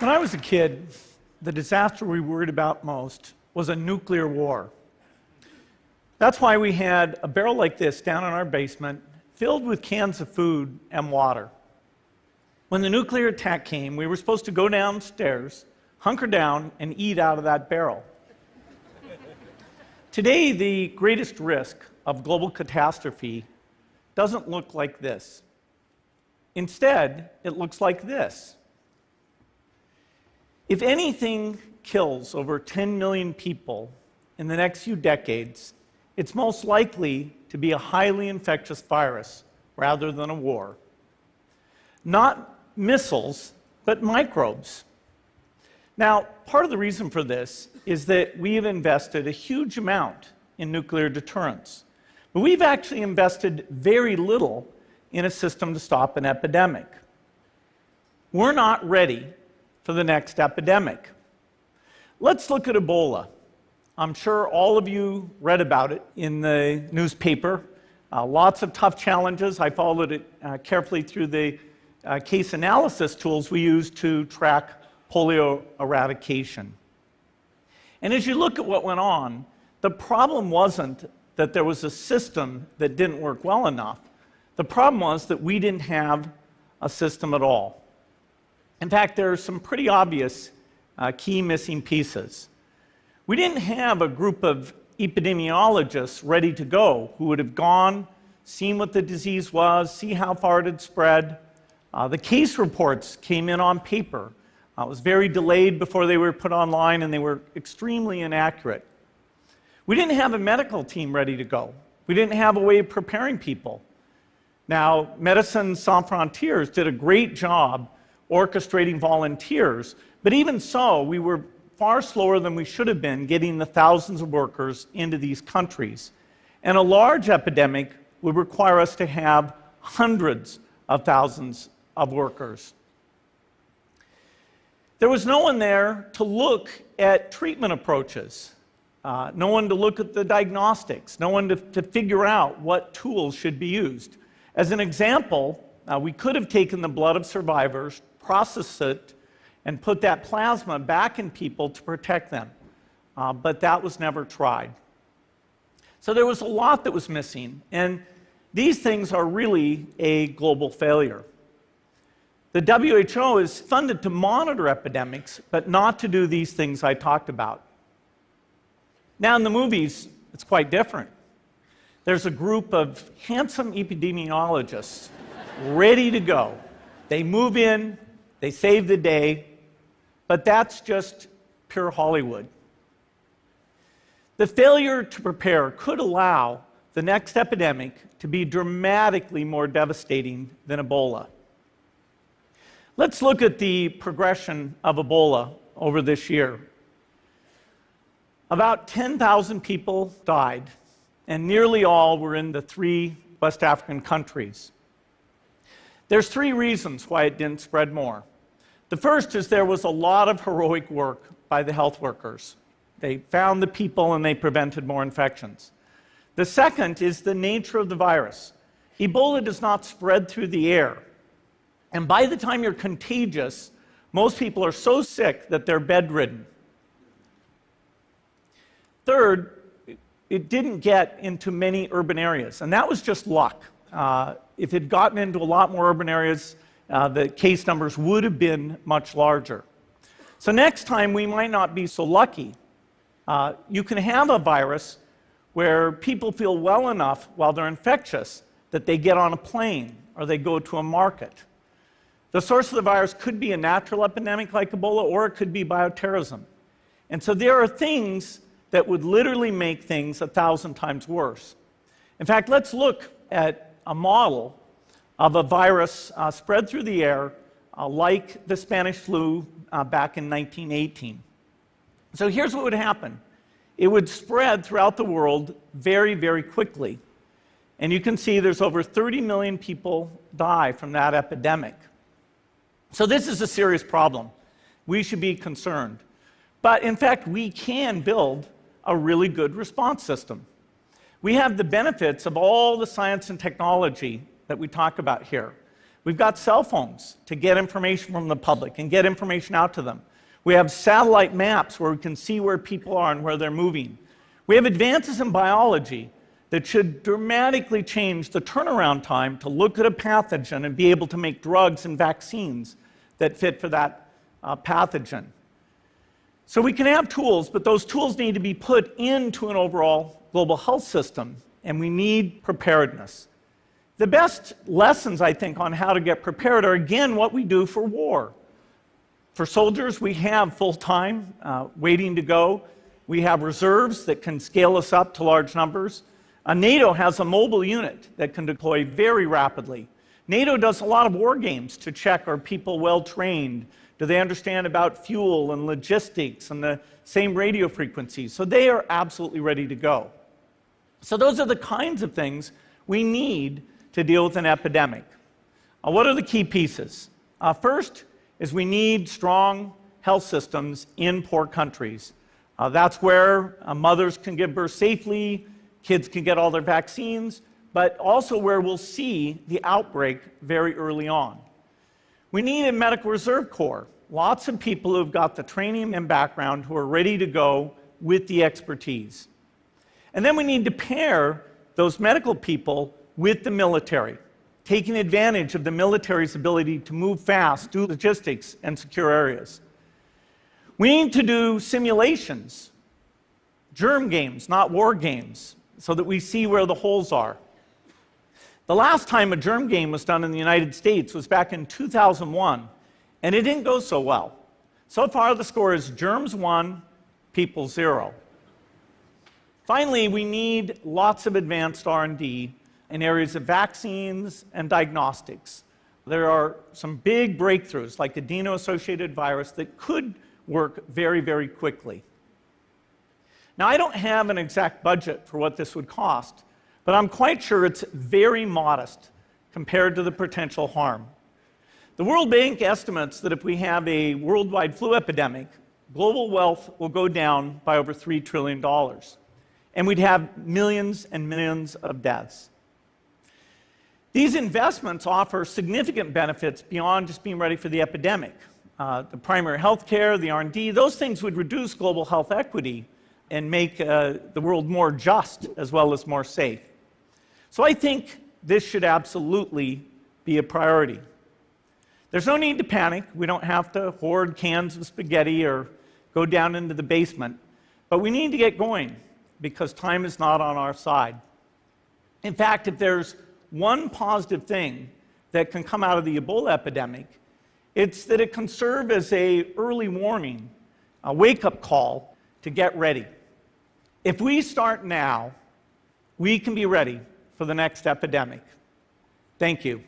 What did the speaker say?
When I was a kid, the disaster we worried about most was a nuclear war. That's why we had a barrel like this down in our basement, filled with cans of food and water. When the nuclear attack came, we were supposed to go downstairs, hunker down, and eat out of that barrel. Today, the greatest risk of global catastrophe doesn't look like this. Instead, it looks like this. If anything kills over 10 million people in the next few decades, it's most likely to be a highly infectious virus rather than a war. Not missiles, but microbes. Now, part of the reason for this is that we have invested a huge amount in nuclear deterrence, but we've actually invested very little in a system to stop an epidemic. We're not ready for the next epidemic. Let's look at Ebola. I'm sure all of you read about it in the newspaper. Lots of tough challenges. I followed it carefully through the case analysis tools we use to track polio eradication. And as you look at what went on, the problem wasn't that there was a system that didn't work well enough. The problem was that we didn't have a system at all. In fact, there are some pretty obvious key missing pieces. We didn't have a group of epidemiologists ready to go who would have gone, seen what the disease was, see how far it had spread. The case reports came in on paper. It was very delayed before they were put online, and they were extremely inaccurate. We didn't have a medical team ready to go. We didn't have a way of preparing people. Now, Médecins Sans Frontières did a great job orchestrating volunteers, but even so, we were far slower than we should have been getting the thousands of workers into these countries. And a large epidemic would require us to have hundreds of thousands of workers. There was no one there to look at treatment approaches, no one to look at the diagnostics, no one to figure out what tools should be used. As an example, we could have taken the blood of survivors, processed it, and put that plasma back in people to protect them. But that was never tried. So there was a lot that was missing, and these things are really a global failure. The WHO is funded to monitor epidemics, but not to do these things I talked about. Now in the movies, it's quite different. There's a group of handsome epidemiologists ready to go. They move in, they save the day, but that's just pure Hollywood. The failure to prepare could allow the next epidemic to be dramatically more devastating than Ebola. Let's look at the progression of Ebola over this year. About 10,000 people died, and nearly all were in the 3 West African countries. There's 3 reasons why it didn't spread more. The first is there was a lot of heroic work by the health workers. They found the people and they prevented more infections. The second is the nature of the virus. Ebola does not spread through the air. And by the time you're contagious, most people are so sick that they're bedridden. Third, it didn't get into many urban areas, and that was just luck. If it had gotten into a lot more urban areas, the case numbers would have been much larger. So next time, we might not be so lucky. You can have a virus where people feel well enough while they're infectious that they get on a plane or they go to a market. The source of the virus could be a natural epidemic like Ebola, or it could be bioterrorism. And so there are things that would literally make things 1,000 times worse. In fact, let's look at a model of a virus spread through the air like the Spanish flu back in 1918. So here's what would happen. It would spread throughout the world very, very quickly. And you can see there's over 30 million people die from that epidemic. So this is a serious problem. We should be concerned. But in fact, we can build a really good response system. We have the benefits of all the science and technology that we talk about here. We've got cell phones to get information from the public and get information out to them. We have satellite maps where we can see where people are and where they're moving. We have advances in biology that should dramatically change the turnaround time to look at a pathogen and be able to make drugs and vaccines that fit for that pathogen. So we can have tools, but those tools need to be put into an overall global health system, and we need preparedness. The best lessons, I think, on how to get prepared are, again, what we do for war. For soldiers, we have full-time waiting to go. We have reserves that can scale us up to large numbers. NATO has a mobile unit that can deploy very rapidly. NATO does a lot of war games to check, are people well-trained? Do they understand about fuel and logistics and the same radio frequencies? So they are absolutely ready to go. So those are the kinds of things we need to deal with an epidemic. What are the key pieces? First is we need strong health systems in poor countries. That's where mothers can give birth safely, kids can get all their vaccines, but also where we'll see the outbreak very early on. We need a medical reserve corps, lots of people who've got the training and background who are ready to go with the expertise. And then we need to pair those medical people with the military, taking advantage of the military's ability to move fast, do logistics, and secure areas. We need to do simulations, germ games, not war games, so that we see where the holes are. The last time a germ game was done in the United States was back in 2001, and it didn't go so well. So far, the score is germs 1, people 0. Finally, we need lots of advanced R&D in areas of vaccines and diagnostics. There are some big breakthroughs, like adeno-associated virus, that could work very, very quickly. Now, I don't have an exact budget for what this would cost, but I'm quite sure it's very modest compared to the potential harm. The World Bank estimates that if we have a worldwide flu epidemic, global wealth will go down by over $3 trillion, and we'd have millions and millions of deaths. These investments offer significant benefits beyond just being ready for the epidemic. The primary health care, the R&D, those things would reduce global health equity and make the world more just as well as more safe. So I think this should absolutely be a priority. There's no need to panic. We don't have to hoard cans of spaghetti or go down into the basement. But we need to get going because time is not on our side. In fact, if there's one positive thing that can come out of the Ebola epidemic, it's that it can serve as an early warning, a wake-up call to get ready. If we start now, we can be ready for the next epidemic. Thank you.